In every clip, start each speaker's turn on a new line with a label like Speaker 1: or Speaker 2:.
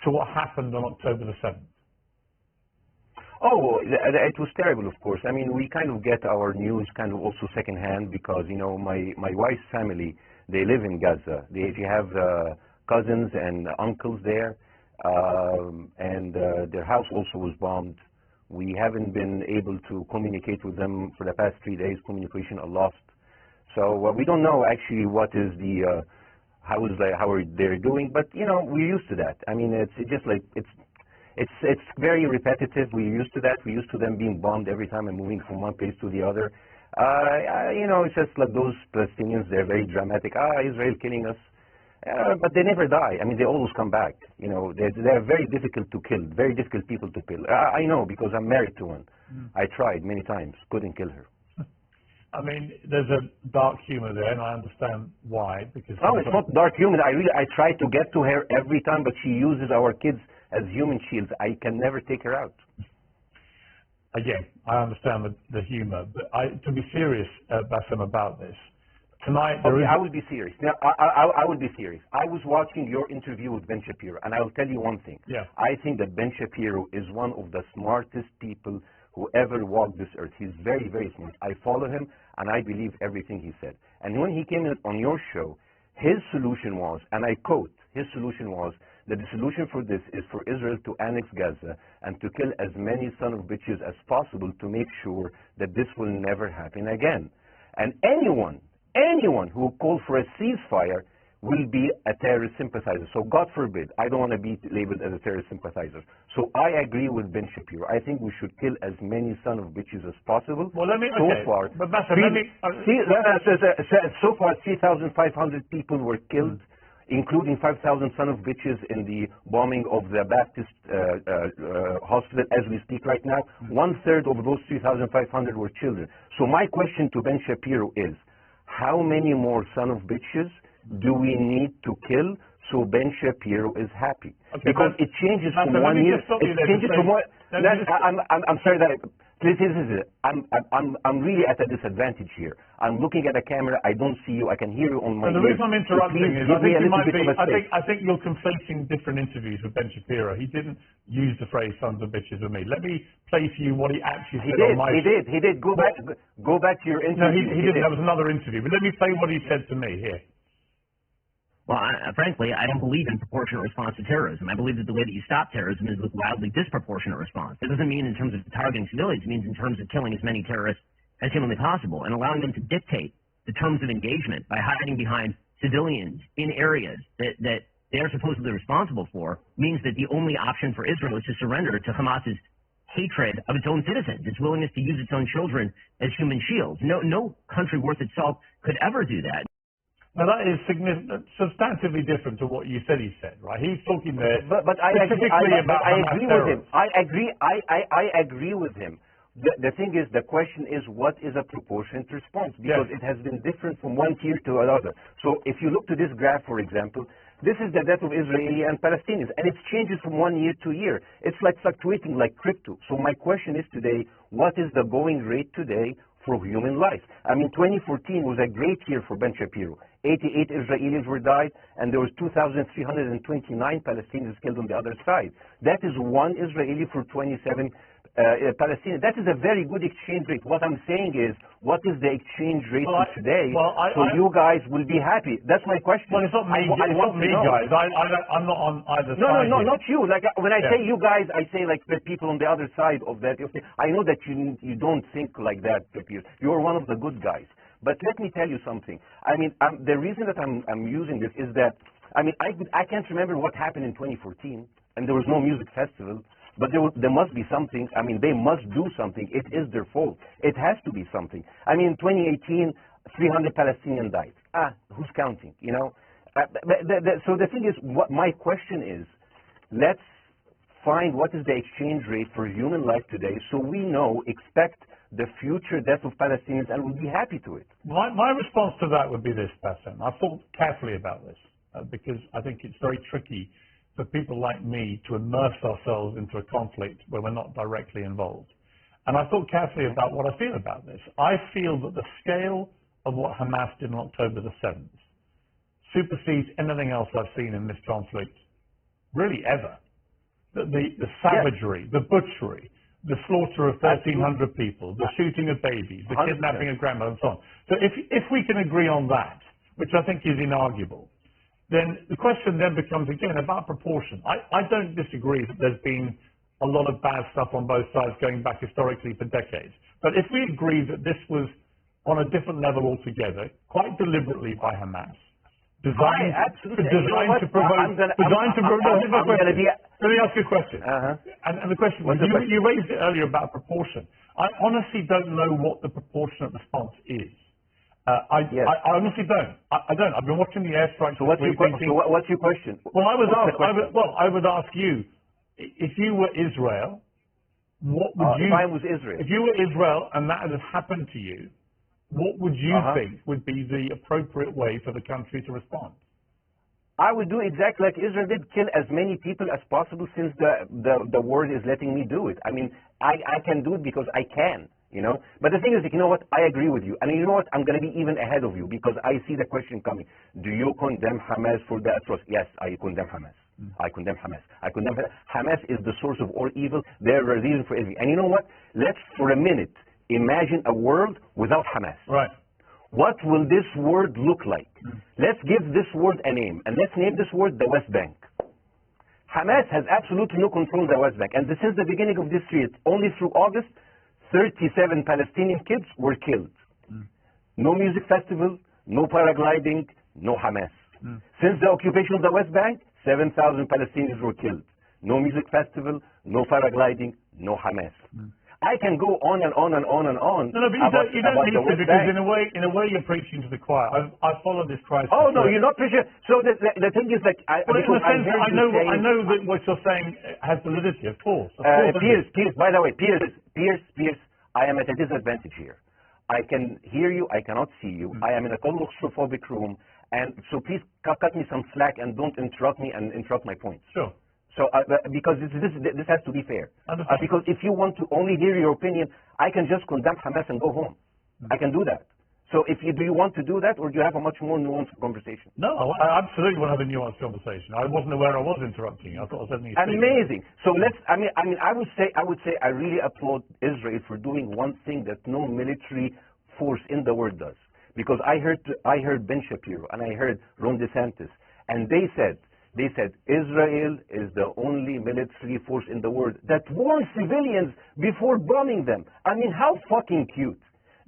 Speaker 1: to what happened on October the 7th?
Speaker 2: Oh, it was terrible, of course. I mean, we kind of get our news kind of also secondhand because, you know, my wife's family, they live in Gaza. They have cousins and uncles there, and their house also was bombed. We haven't been able to communicate with them for the past 3 days. Communication are lost. So we don't know actually what is the, how are they doing, but, you know, we're used to that. I mean, it's just like, it's very repetitive. We're used to that. We're used to them being bombed every time and moving from one place to the other. You know, it's just like those Palestinians, they're very dramatic. Israel killing us. But they never die. I mean, they always come back. You know, they're very difficult to kill, very difficult people to kill. I know because I'm married to one. I tried many times, couldn't kill her.
Speaker 1: I mean, there's a dark humor there, and I understand why. Because
Speaker 2: no, it's not dark humor. I try to get to her every time, but she uses our kids as human shields. I can never take her out.
Speaker 1: Again, I understand the humor, but to be serious, Bassem, about this, tonight there
Speaker 2: I will be serious. Now, I will be serious. I was watching your interview with Ben Shapiro, and I will tell you one thing.
Speaker 1: Yeah.
Speaker 2: I think that Ben Shapiro is one of the smartest people who ever walked this earth. He's very, very smart. I follow him, and I believe everything he said. And when he came in on your show, his solution was, and I quote, his solution was that the solution for this is for Israel to annex Gaza and to kill as many son of bitches as possible to make sure that this will never happen again. And anyone who calls for a ceasefire will be a terrorist sympathizer. So God forbid, I don't want to be labeled as a terrorist sympathizer. So I agree with Ben Shapiro. I think we should kill as many son of bitches as possible.
Speaker 1: Well, let me,
Speaker 2: so
Speaker 1: okay.
Speaker 2: far,
Speaker 1: but Bassem,
Speaker 2: so far 3,500 people were killed, including 5,000 son of bitches in the bombing of the Baptist hospital as we speak right now. 1/3 of those 3,500 were children. So my question to Ben Shapiro is, how many more son of bitches do we need to kill so Ben Shapiro is happy?
Speaker 1: Okay,
Speaker 2: because it changes from 1 year. It changes from one. I'm sorry that. I'm really at a disadvantage here. I'm looking at a camera. I don't see you. I can hear you on my ears.
Speaker 1: The reason I'm interrupting is I think you're conflating different interviews with Ben Shapiro. He didn't use the phrase "sons of bitches" with me. Let me play for you what he actually said on my show.
Speaker 2: He did. Go back to your interview.
Speaker 1: No, he didn't. That was another interview. But let me play what he said to me here.
Speaker 3: Well, frankly, I don't believe in proportionate response to terrorism. I believe that the way that you stop terrorism is with wildly disproportionate response. It doesn't mean in terms of targeting civilians. It means in terms of killing as many terrorists as humanly possible and allowing them to dictate the terms of engagement by hiding behind civilians in areas that they are supposedly responsible for means that the only option for Israel is to surrender to Hamas's hatred of its own citizens, its willingness to use its own children as human shields. No country worth its salt could ever do that.
Speaker 1: Now that is substantively different to what you said he said, right? He's talking there
Speaker 2: but I agree with him. I agree with him. The thing is, the question is, what is a proportionate response? Because it has been different from one tier to another. So if you look to this graph, for example, this is the death of Israeli and Palestinians, and it changes from 1 year to year. It's like fluctuating like crypto. So my question is today, what is the going rate today for human life? I mean, 2014 was a great year for Ben Shapiro. 88 Israelis were died, and there was 2,329 Palestinians killed on the other side. That is one Israeli for 27 Palestinians. That is a very good exchange rate. What I'm saying is, what is the exchange rate for today? So you guys will be happy. That's my question.
Speaker 1: Well, it's not me, guys. I'm not on either side.
Speaker 2: No, not you. Like when I say you guys, I say like the people on the other side of that. I know that you don't think like that, you're one of the good guys. But let me tell you something. I mean, the reason that I'm using this is that, I mean, I can't remember what happened in 2014, and there was no music festival, but there must be something. I mean, they must do something. It is their fault. It has to be something. I mean, in 2018, 300 Palestinians died. Who's counting, you know? So the thing is, what my question is, let's find what is the exchange rate for human life today so we expect the future death of Palestinians, and we'll be happy to it.
Speaker 1: My response to that would be this, Bassem. I've thought carefully about this because I think it's very tricky for people like me to immerse ourselves into a conflict where we're not directly involved. And I thought carefully about what I feel about this. I feel that the scale of what Hamas did on October the 7th supersedes anything else I've seen in this conflict, really ever. the savagery, the butchery, the slaughter of 1,300 people, the shooting of babies, the
Speaker 2: 100%.
Speaker 1: kidnapping of grandma, and so on. So if we can agree on that, which I think is inarguable, then the question then becomes, again, about proportion. I don't disagree that there's been a lot of bad stuff on both sides going back historically for decades. But if we agree that this was on a different level altogether, quite deliberately by Hamas, designed to provoke... Let me ask you a question. And the question was, you raised it earlier about proportion. I honestly don't know what the proportionate response is. I honestly don't. I don't. I've been watching the airstrikes.
Speaker 2: So what's your question?
Speaker 1: Well, I would ask you, if you were Israel, what would you...
Speaker 2: If I was Israel.
Speaker 1: If you were Israel and that had happened to you, what would you think would be the appropriate way for the country to respond?
Speaker 2: I would do exactly like Israel did, kill as many people as possible, since the world is letting me do it. I mean, I can do it because I can, you know. But the thing is, you know what, I agree with you. And you know what, I'm going to be even ahead of you, because I see the question coming. Do you condemn Hamas for the atrocity? Yes, I condemn Hamas. I condemn Hamas. Hamas is the source of all evil. They're a reason for everything. And you know what? Let's, for a minute, imagine a world without Hamas.
Speaker 1: Right.
Speaker 2: What will this world look like? Let's give this world a name, and let's name this world the West Bank. Hamas has absolutely no control of the West Bank, and since the beginning of this year, only through August, 37 Palestinian kids were killed. No music festival, no paragliding, no Hamas. Since the occupation of the West Bank, 7,000 Palestinians were killed. No music festival, no paragliding, no Hamas. I can go on and on and on and on.
Speaker 1: No, but you don't need to, because in a way you're preaching to the choir. I followed this crisis.
Speaker 2: Oh no, you're not preaching. So the thing is that I
Speaker 1: know that what you're saying has validity, of course.
Speaker 2: Pierce, by the way, Pierce, I am at a disadvantage here. I can hear you, I cannot see you. I am in a claustrophobic room, and so please cut me some slack and don't interrupt me and interrupt my points.
Speaker 1: Sure.
Speaker 2: So, because this has to be fair. Because if you want to only hear your opinion, I can just condemn Hamas and go home. I can do that. So, do you want to do that, or do you have a much more nuanced conversation?
Speaker 1: No, I absolutely want to have a nuanced conversation. I wasn't aware I was interrupting you. I thought I was letting you speak.
Speaker 2: Amazing. So I would say I really applaud Israel for doing one thing that no military force in the world does. Because I heard Ben Shapiro and I heard Ron DeSantis, and they said Israel is the only military force in the world that warns civilians before bombing them. I mean, how fucking cute.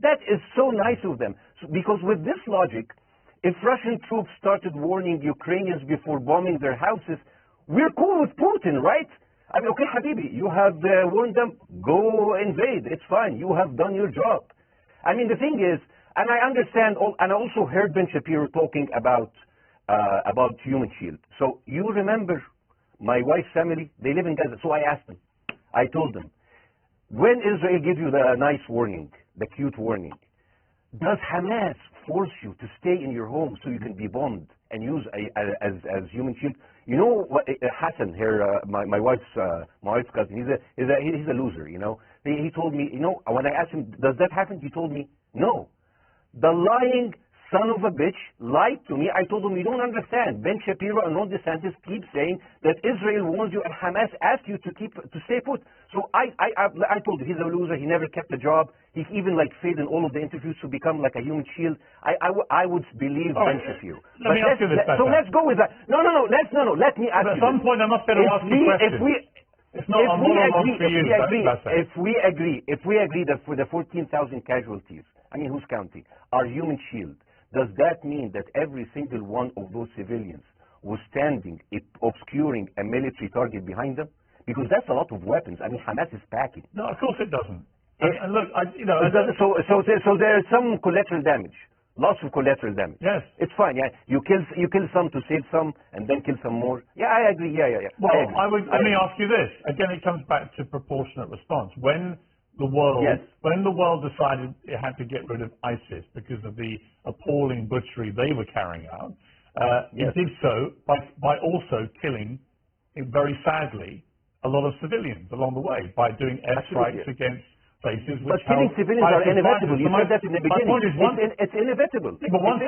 Speaker 2: That is so nice of them. Because with this logic, if Russian troops started warning Ukrainians before bombing their houses, we're cool with Putin, right? I mean, okay, Habibi, you have warned them, go invade. It's fine. You have done your job. I mean, the thing is, and I understand, and I also heard Ben Shapiro talking about Human Shield. So you remember my wife's family, they live in Gaza. So I asked them, I told them, when Israel gives you the nice warning, the cute warning, does Hamas force you to stay in your home so you can be bombed and use as Human Shield? You know what, Hassan here, my wife's cousin, he's a loser, you know. He told me, you know, when I asked him, does that happen? He told me, no. The lying son of a bitch lied to me. I told him, you don't understand. Ben Shapiro and Ron DeSantis keep saying that Israel warned you and Hamas asked you to stay put. So I told you, he's a loser. He never kept a job. He even failed in all of the interviews to become like a Human Shield. I would believe Ben Shapiro.
Speaker 1: Let me ask you this,
Speaker 2: so let's go with that. No. Let me ask you.
Speaker 1: At some point, I must get to ask you a question. It's not a monologue for you.
Speaker 2: If we agree that for the 14,000 casualties, I mean, who's counting, are Human Shield, does that mean that every single one of those civilians was standing, obscuring a military target behind them? Because that's a lot of weapons. I mean, Hamas is packing.
Speaker 1: No, of course it doesn't. And look,
Speaker 2: so there is some collateral damage, lots of collateral damage.
Speaker 1: Yes,
Speaker 2: it's fine. Yeah, you kill some to save some, and then kill some more. Yeah, I agree. Yeah.
Speaker 1: Well, let me ask you this. Again, it comes back to proportionate response. When the world decided it had to get rid of ISIS because of the appalling butchery they were carrying out, it did so by also killing, very sadly, a lot of civilians along the way by doing airstrikes against places which...
Speaker 2: But killing civilians are inevitable. You said that in the beginning.
Speaker 1: My point is,
Speaker 2: it's inevitable.
Speaker 1: But once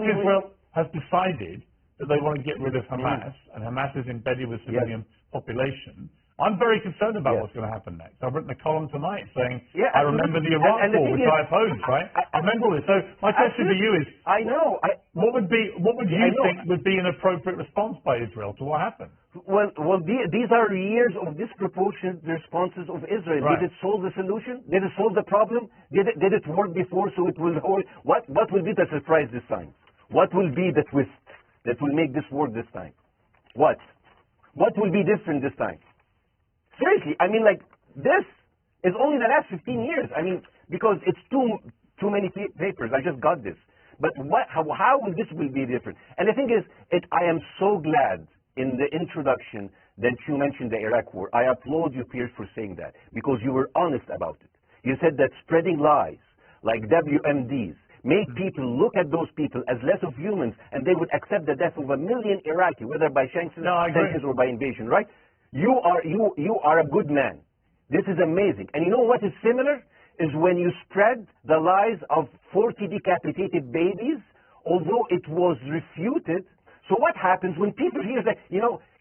Speaker 1: Israel has decided that they want to get rid of Hamas, and Hamas is embedded with civilian population. I'm very concerned about what's going to happen next. I've written a column tonight saying, I remember the Iraq war, which I opposed, right? I remember all this. So my question to you is, what would you think would be an appropriate response by Israel to what happened?
Speaker 2: Well, these are years of disproportionate responses of Israel. Right. Did it solve the solution? Did it solve the problem? Did it work before? So it will hold. What will be the surprise this time? What will be the twist that will make this work this time? What will be different this time? Seriously, I mean, like, this is only the last 15 years. I mean, because it's too many papers. I just got this. But how will this will be different? And the thing is, I am so glad in the introduction that you mentioned the Iraq war. I applaud you, Pierce, for saying that, because you were honest about it. You said that spreading lies, like WMDs, made people look at those people as less of humans, and they would accept the death of 1 million Iraqi, whether by sanctions or by invasion, right? You are a good man. This is amazing. And you know what is similar? Is when you spread the lies of 40 decapitated babies, although it was refuted. So what happens when people hear that,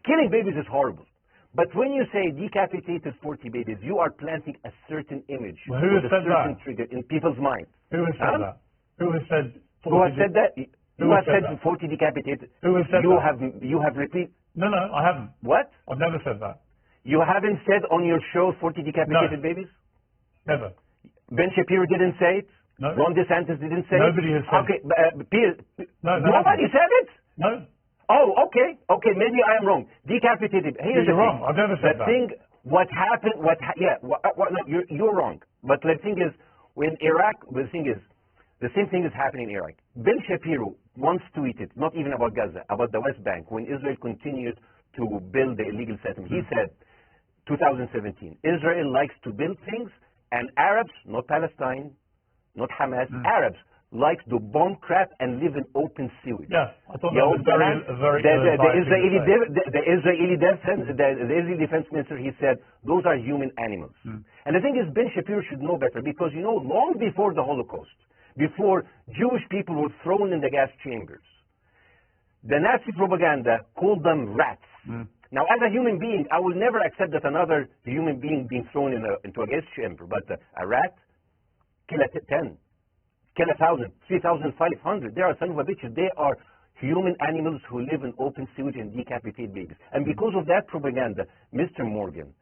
Speaker 2: killing babies is horrible. But when you say decapitated 40 babies, you are planting a certain image,
Speaker 1: well, who has said that?
Speaker 2: Trigger in people's minds.
Speaker 1: Who has said that? Who has said 40
Speaker 2: Who has said that? Who has said 40 decapitated?
Speaker 1: Who has said that?
Speaker 2: You have repeated.
Speaker 1: No, I haven't.
Speaker 2: What?
Speaker 1: I've never said that.
Speaker 2: You haven't said on your show 40 decapitated babies?
Speaker 1: Never.
Speaker 2: Ben Shapiro didn't say it?
Speaker 1: No.
Speaker 2: Ron DeSantis didn't say
Speaker 1: Nobody
Speaker 2: it?
Speaker 1: has said
Speaker 2: it. Okay,
Speaker 1: nobody
Speaker 2: said it?
Speaker 1: No.
Speaker 2: Oh, okay, maybe I am wrong. Decapitated. Here's the
Speaker 1: wrong. I've never said that.
Speaker 2: What happened, no, you're wrong. But the thing is, when Iraq, the same thing is happening in Iraq. Ben Shapiro once tweeted, not even about Gaza, about the West Bank, when Israel continued to build the illegal settlement. He said, 2017, Israel likes to build things, and Arabs, not Palestine, not Hamas, Arabs like to bomb crap and live in open sewage.
Speaker 1: Yeah, I thought that was very
Speaker 2: the Israeli defense minister, he said, those are human animals. And the thing is, Ben Shapiro should know better, because, long before the Holocaust, before Jewish people were thrown in the gas chambers, the Nazi propaganda called them rats. Now, as a human being, I will never accept that another human being being thrown into a gas chamber, but a rat, kill 10, kill 1,000, 3,500. They are son of a bitches. They are human animals who live in open sewage and decapitate babies. And because of that propaganda, Mr. Morgan,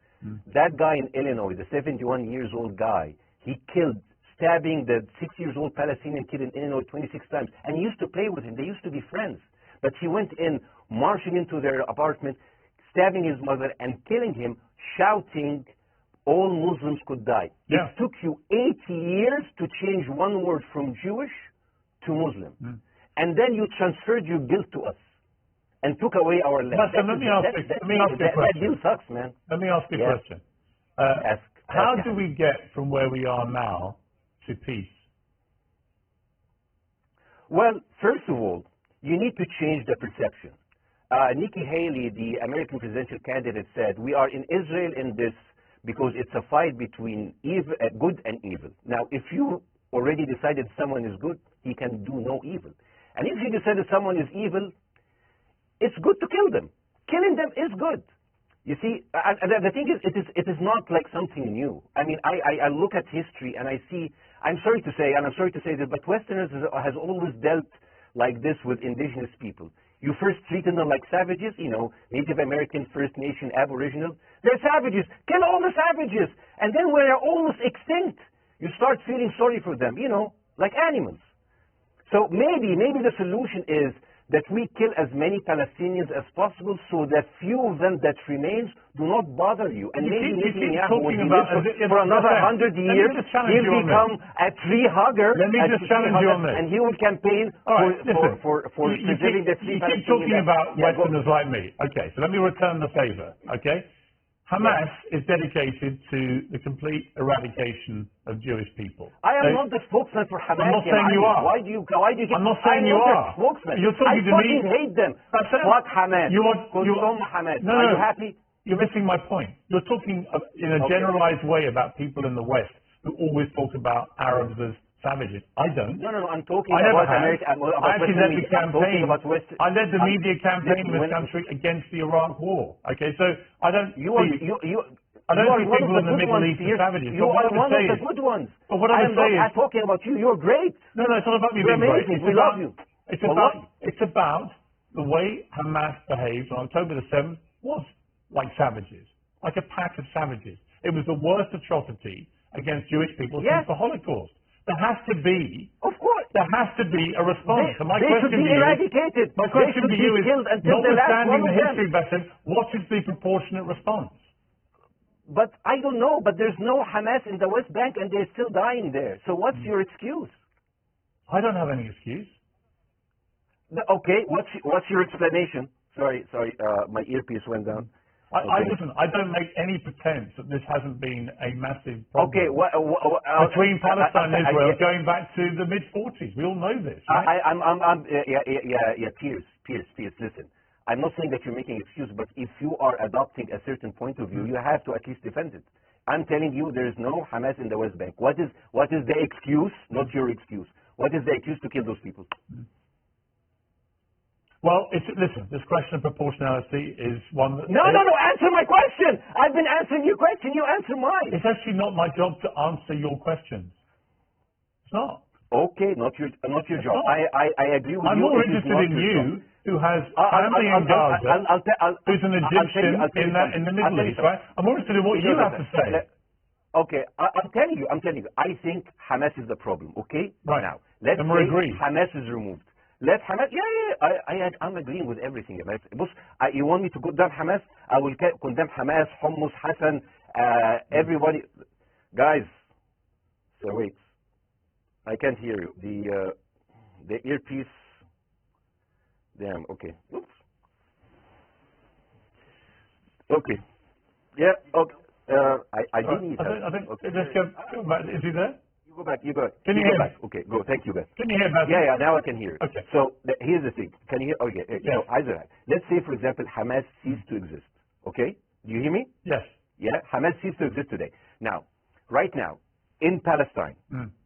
Speaker 2: that guy in Illinois, the 71-years-old guy, he killed, stabbing the 6-year-old Palestinian kid in Illinois 26 times. And he used to play with him. They used to be friends. But he went in, marching into their apartment, stabbing his mother and killing him, shouting, all Muslims could die.
Speaker 1: Yeah.
Speaker 2: It took you 80 years to change one word from Jewish to Muslim. And then you transferred your guilt to us and took away our land.
Speaker 1: Let me ask you a question.
Speaker 2: That deal sucks, man.
Speaker 1: Let me ask you a question. How do we get from where we are now to peace?
Speaker 2: Well, first of all, you need to change the perception. Nikki Haley, the American presidential candidate, said, we are in Israel in this because it's a fight between good and evil. Now, if you already decided someone is good, he can do no evil. And if you decided someone is evil, it's good to kill them. Killing them is good. You see, the thing is, it is not like something new. I mean, I look at history and I see, I'm sorry to say this, but Westerners has always dealt like this with indigenous people. You first treated them like savages, Native American, First Nation, Aboriginal. They're savages. Kill all the savages. And then when they're almost extinct, you start feeling sorry for them, like animals. So maybe the solution is that we kill as many Palestinians as possible so that few of them that remains do not bother you. And maybe Netanyahu will for another 100 years, he'll become a tree hugger.
Speaker 1: Let me just challenge you on this.
Speaker 2: And he will campaign for preserving the free Palestinian.
Speaker 1: You keep talking about Westerners like me. Okay, so let me return the favor, okay? Hamas is dedicated to the complete eradication of Jewish people.
Speaker 2: I am not the spokesman for Hamas.
Speaker 1: I'm not saying you are.
Speaker 2: Why do you
Speaker 1: I'm not saying you are.
Speaker 2: Spokesman.
Speaker 1: You're talking to me.
Speaker 2: I hate them. Fuck Hamas. Hamas.
Speaker 1: No,
Speaker 2: are you happy?
Speaker 1: You're missing my point. You're talking in a generalized way about people in the West who always talk about Arabs as savages. I don't.
Speaker 2: No, I'm talking
Speaker 1: I never
Speaker 2: about
Speaker 1: have.
Speaker 2: America.
Speaker 1: I actually led the campaign. I led the media campaign in this
Speaker 2: when,
Speaker 1: country against the Iraq War. Okay, so I don't. I don't
Speaker 2: you
Speaker 1: see
Speaker 2: are one
Speaker 1: people
Speaker 2: of
Speaker 1: in the
Speaker 2: good
Speaker 1: Middle
Speaker 2: ones
Speaker 1: East
Speaker 2: here.
Speaker 1: as savages.
Speaker 2: You are one of the
Speaker 1: is,
Speaker 2: good ones.
Speaker 1: But what I'm saying is,
Speaker 2: talking about you. You're great.
Speaker 1: No, it's not about me
Speaker 2: You're
Speaker 1: being great.
Speaker 2: amazing.
Speaker 1: It's
Speaker 2: We
Speaker 1: about,
Speaker 2: love you.
Speaker 1: It's about the way Hamas behaved on October the 7th was like savages, like a pack of savages. It was the worst atrocity against Jewish people since the Holocaust. There has to be,
Speaker 2: of course,
Speaker 1: there has to be a response.
Speaker 2: They should be eradicated.
Speaker 1: My question to you is,
Speaker 2: notwithstanding
Speaker 1: the history, Bassem, what is the proportionate response?
Speaker 2: But I don't know. But there's no Hamas in the West Bank, and they're still dying there. So what's your excuse?
Speaker 1: I don't have any excuse.
Speaker 2: Okay, what's your explanation? Sorry, my earpiece went down.
Speaker 1: Listen, I don't make any pretense that this hasn't been a massive problem.
Speaker 2: Okay,
Speaker 1: between Palestine and Israel going back to the mid-40s. We all know this, right?
Speaker 2: Pierce, listen. I'm not saying that you're making excuses, but if you are adopting a certain point of view, you have to at least defend it. I'm telling you, there is no Hamas in the West Bank. What is the excuse? Not your excuse. What is the excuse to kill those people?
Speaker 1: Well, listen, this question of proportionality is one that...
Speaker 2: No, answer my question! I've been answering your question, you answer mine!
Speaker 1: It's actually not my job to answer your questions. It's not.
Speaker 2: Okay, not your job. I agree with you.
Speaker 1: I'm more interested in you, who has family in Gaza, who's an Egyptian in the Middle East, right? I'm more interested in what you have to say.
Speaker 2: Okay, I'm telling you. I think Hamas is the problem, okay?
Speaker 1: Right.
Speaker 2: Now, let's
Speaker 1: say
Speaker 2: Hamas is removed. Let Hamas, I'm agreeing with everything. You want me to condemn Hamas? I will condemn Hamas, Hummus, Hassan, everybody. Guys, so wait. I can't hear you. The earpiece. Damn, okay. Oops. Okay. Yeah, okay. I do need help.
Speaker 1: I think let's go back. Is he there?
Speaker 2: You go back.
Speaker 1: Can you hear me?
Speaker 2: Okay, go. Thank you, Beth.
Speaker 1: Can you hear me?
Speaker 2: Yeah, now I can hear.
Speaker 1: Okay.
Speaker 2: So here's the thing. Can you hear? Okay.
Speaker 1: Yes.
Speaker 2: So, let's say, for example, Hamas ceased to exist. Okay? Do you hear me?
Speaker 1: Yes.
Speaker 2: Yeah? Hamas ceased to exist today. Now, right now, in Palestine,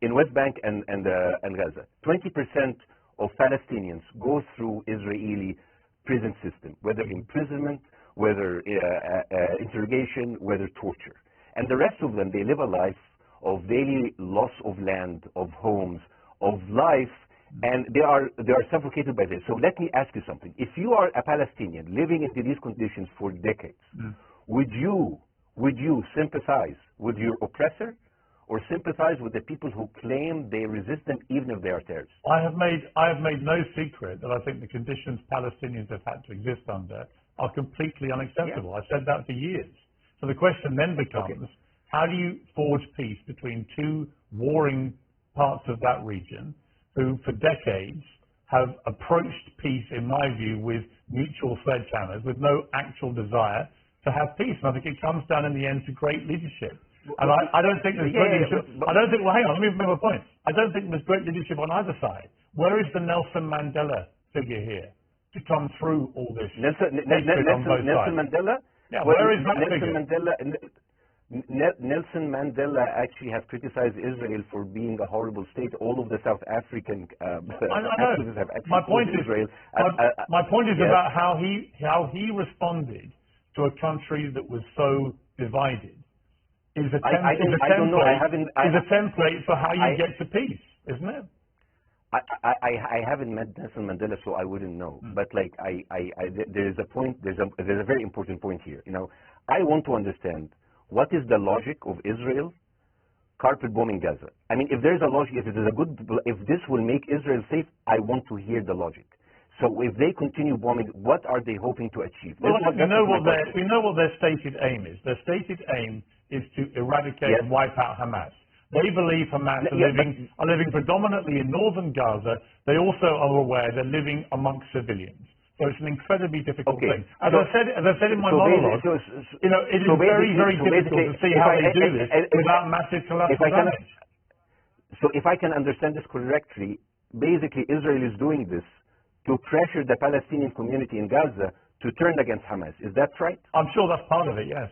Speaker 2: in West Bank and Gaza, 20% of Palestinians go through Israeli prison system, whether imprisonment, whether interrogation, whether torture. And the rest of them, they live a life of daily loss of land, of homes, of life, and they are suffocated by this. So let me ask you something. If you are a Palestinian living into these conditions for decades, would you sympathize with your oppressor, or sympathize with the people who claim they resist them even if they are terrorists?
Speaker 1: I have made no secret that I think the conditions Palestinians have had to exist under are completely unacceptable. I've said that for years. So the question then becomes, how do you forge peace between two warring parts of that region who for decades have approached peace, in my view, with mutual sledgehammers, with no actual desire to have peace? And I think it comes down in the end to great leadership. And I don't think there's great leadership. I don't think, well, hang on, let me make a point. I don't think there's great leadership on either side. Where is the Nelson Mandela figure here to come through all this?
Speaker 2: Nelson Mandela?
Speaker 1: Yeah, where is that figure?
Speaker 2: Nelson Mandela actually has criticized Israel for being a horrible state. All of the South African activists have actually
Speaker 1: my point is
Speaker 2: Israel.
Speaker 1: My point is about how he responded to a country that was so divided. Is a template for how you get to peace, isn't it?
Speaker 2: I haven't met Nelson Mandela, so I wouldn't know. But like there is a point. There's a very important point here. You know, I want to understand what is the logic of Israel carpet bombing Gaza. I mean, if there's a logic, if this will make Israel safe, I want to hear the logic. So if they continue bombing, what are they hoping to achieve?
Speaker 1: Well, we know what their stated aim is. Their stated aim is to eradicate and wipe out Hamas. They believe Hamas are living predominantly in northern Gaza. They also are aware they're living amongst civilians. So it's an incredibly difficult thing. As I said in my monologue, it is very, very difficult to see how they do this without massive collateral damage.
Speaker 2: So if I can understand this correctly, basically Israel is doing this to pressure the Palestinian community in Gaza to turn against Hamas. Is that right?
Speaker 1: I'm sure that's part of it, yes.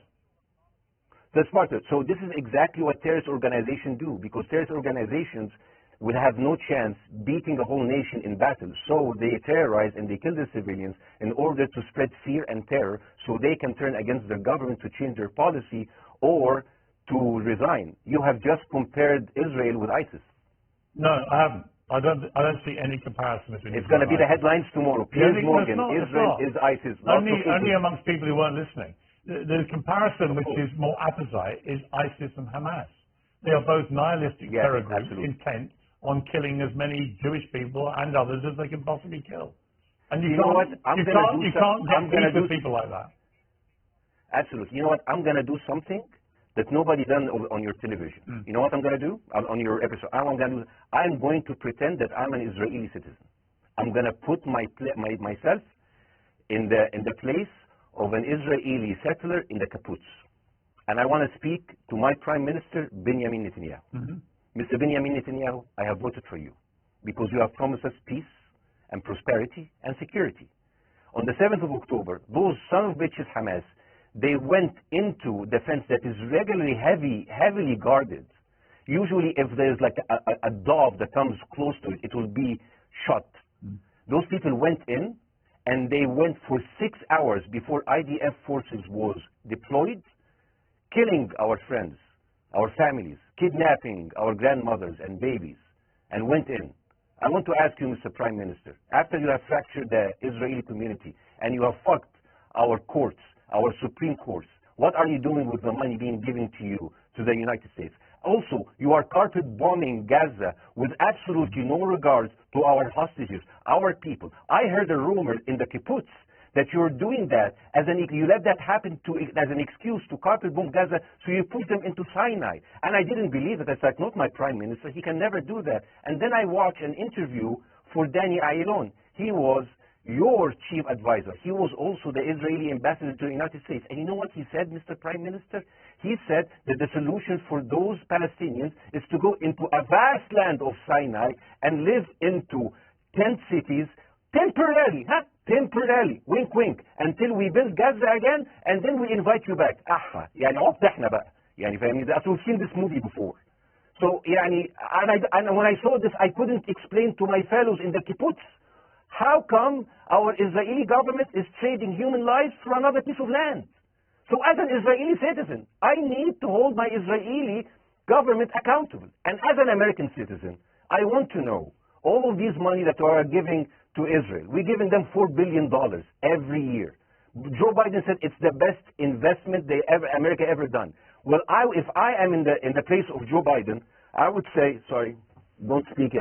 Speaker 2: That's part of it. So this is exactly what terrorist organizations do, because terrorist organizations will have no chance beating a whole nation in battle. So they terrorize and they kill the civilians in order to spread fear and terror so they can turn against their government to change their policy or to resign. You have just compared Israel with ISIS.
Speaker 1: No, I haven't. I don't see any comparison between
Speaker 2: It's going to be the headlines tomorrow. Piers Morgan, Israel is ISIS.
Speaker 1: Only amongst people who weren't listening. The comparison, which is more apposite, is ISIS and Hamas. They are both nihilistic terror groups intent on killing as many Jewish people and others as they can possibly kill. And you can't get peace with people like that.
Speaker 2: Absolutely. You know what? I'm going to do something that nobody done on your television. You know what I'm going to do on your episode? I'm going to pretend that I'm an Israeli citizen. I'm going to put myself in the place of an Israeli settler in the kibbutz. And I want to speak to my Prime Minister, Benjamin Netanyahu. Mr. Benjamin Netanyahu, I have voted for you because you have promised us peace and prosperity and security. On the 7th of October, those son of bitches Hamas, they went into the fence that is regularly heavily guarded. Usually if there's like a dog that comes close to it, it will be shot. Those people went in and they went for 6 hours before IDF forces was deployed, killing our friends, our families, kidnapping our grandmothers and babies, and went in. I want to ask you, Mr. Prime Minister, after you have fractured the Israeli community and you have fucked our courts, our Supreme Courts, what are you doing with the money being given to you, to the United States? Also, you are carpet bombing Gaza with absolutely no regards to our hostages, our people. I heard a rumor in the kibbutz that you're doing that you let that happen as an excuse to carpet bomb Gaza, so you put them into Sinai. And I didn't believe it. I said, not my Prime Minister, he can never do that. And then I watched an interview for Danny Ayalon. He was your chief advisor. He was also the Israeli ambassador to the United States. And you know what he said, Mr. Prime Minister? He said that the solution for those Palestinians is to go into a vast land of Sinai and live into tent cities temporarily, temporarily, wink wink, until we build Gaza again, and then we invite you back. يعني عبت احنا بقى. يعني فاهمني؟ We've seen this movie before. So يعني and when I saw this, I couldn't explain to my fellows in the kibbutz how come our Israeli government is trading human lives for another piece of land. So as an Israeli citizen, I need to hold my Israeli government accountable. And as an American citizen, I want to know all of these money that we are giving to Israel. We're giving them $4 billion every year. Joe Biden said it's the best investment America ever done. Well, if I am in the place of Joe Biden, I would say, sorry, don't speak.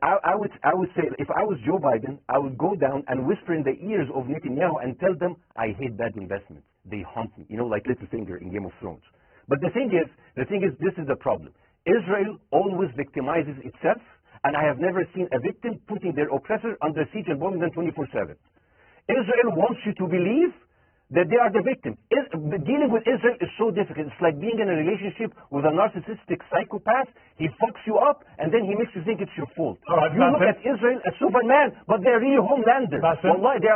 Speaker 2: I would say, if I was Joe Biden, I would go down and whisper in the ears of Netanyahu and tell them, I hate bad investments. They haunt me, like Littlefinger in Game of Thrones. But the thing is, this is the problem. Israel always victimizes itself, and I have never seen a victim putting their oppressor under siege and bombing them 24/7. Israel wants you to believe that they are the victim. Dealing with Israel is so difficult. It's like being in a relationship with a narcissistic psychopath. He fucks you up, and then he makes you think it's your fault.
Speaker 1: Right,
Speaker 2: you look at Israel as Superman, but they're really homelanders. Wallahi, they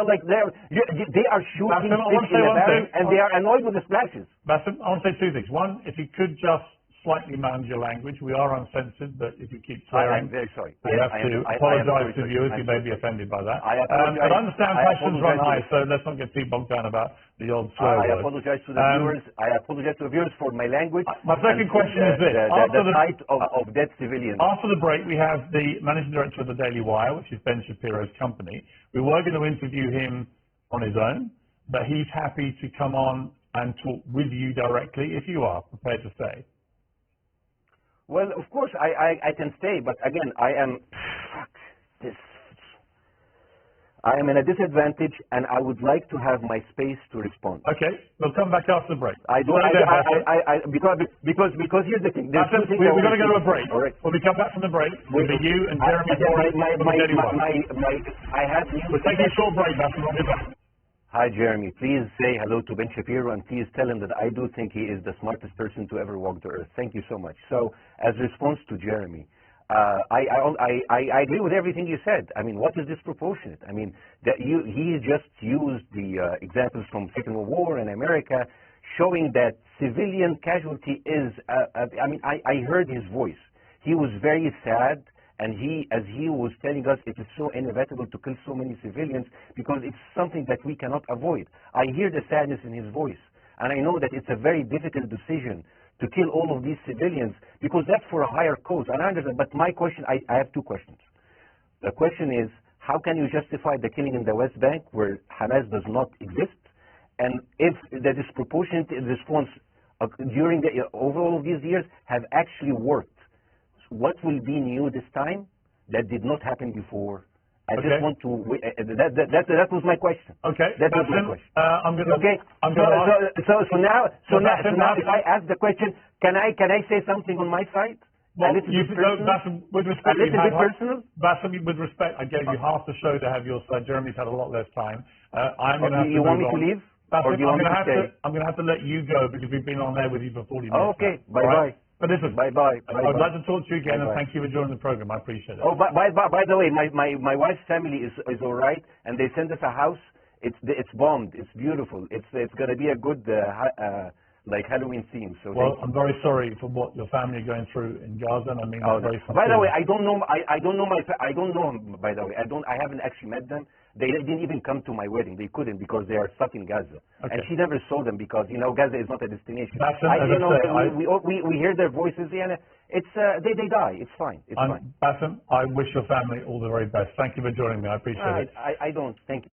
Speaker 2: are shooting fish in a barrel, and they are annoyed with the splashes.
Speaker 1: Bassem, I want to say two things. One, if you could just slightly manage your language. We are uncensored, but if you keep swearing,
Speaker 2: I'm very sorry.
Speaker 1: We have to apologize to viewers who may be offended by that. But I understand passions run high, so let's not get too bogged down about the old swear
Speaker 2: I apologize to the viewers. I apologize to the viewers for my language.
Speaker 1: My second question is this.
Speaker 2: The sight of dead civilians.
Speaker 1: After the break, we have the managing director of the Daily Wire, which is Ben Shapiro's company. We were going to interview him on his own, but he's happy to come on and talk with you directly if you are prepared to stay.
Speaker 2: Well, of course, I can stay, but again, I am in a disadvantage, and I would like to have my space to respond.
Speaker 1: Okay, we'll come back after the break.
Speaker 2: Because here's the thing.
Speaker 1: We're going to go to a break.
Speaker 2: All right.
Speaker 1: When we come back from the break, it'll be you and Jeremy. We'll take a short break, Bassem. We'll be back.
Speaker 2: Hi, Jeremy. Please say hello to Ben Shapiro, and please tell him that I do think he is the smartest person to ever walk the earth. Thank you so much. So, as a response to Jeremy, I agree with everything you said. I mean, what is disproportionate? I mean, he just used the examples from Second World War in America, showing that civilian casualty is. I heard his voice. he was very sad, and as he was telling us, it is so inevitable to kill so many civilians because it's something that we cannot avoid. I hear the sadness in his voice, and I know that it's a very difficult decision to kill all of these civilians because that's for a higher cause. And I understand, but my question, I have two questions. The question is, how can you justify the killing in the West Bank where Hamas does not exist? And if the disproportionate response during over all of these years have actually worked, what will be new this time that did not happen before? I just want to. That was my question.
Speaker 1: Okay.
Speaker 2: That was my question.
Speaker 1: I'm going to.
Speaker 2: Okay. So now, if I ask the question, can I say something on my side?
Speaker 1: Well, Bassem, with respect,
Speaker 2: a little bit personal.
Speaker 1: Bassem, with respect, I gave you half the show to have your side. Jeremy's had a lot less time. I'm going to have to.
Speaker 2: You want me to leave?
Speaker 1: Bassem,
Speaker 2: or do you want me to stay?
Speaker 1: I'm going to have to let you go because we've been on there with you for 40 minutes.
Speaker 2: Okay. Bye bye.
Speaker 1: But listen,
Speaker 2: bye-bye.
Speaker 1: I'd like to talk to you again, and thank you for joining the program. I appreciate it.
Speaker 2: Oh, by the way, my wife's family is all right, and they sent us a house. It's bombed. It's beautiful. It's going to be a good like Halloween theme. So
Speaker 1: well, I'm very sorry for what your family are going through in Gaza. And I mean, very
Speaker 2: by the way, I don't know. I don't know. By the way, I haven't actually met them. They didn't even come to my wedding. They couldn't because they are stuck in Gaza. Okay. And she never saw them because, Gaza is not a destination. We hear their voices and it's, they die. It's fine. It's fine.
Speaker 1: Bassem, I wish your family all the very best. Thank you for joining me. I appreciate it.
Speaker 2: I don't. Thank you.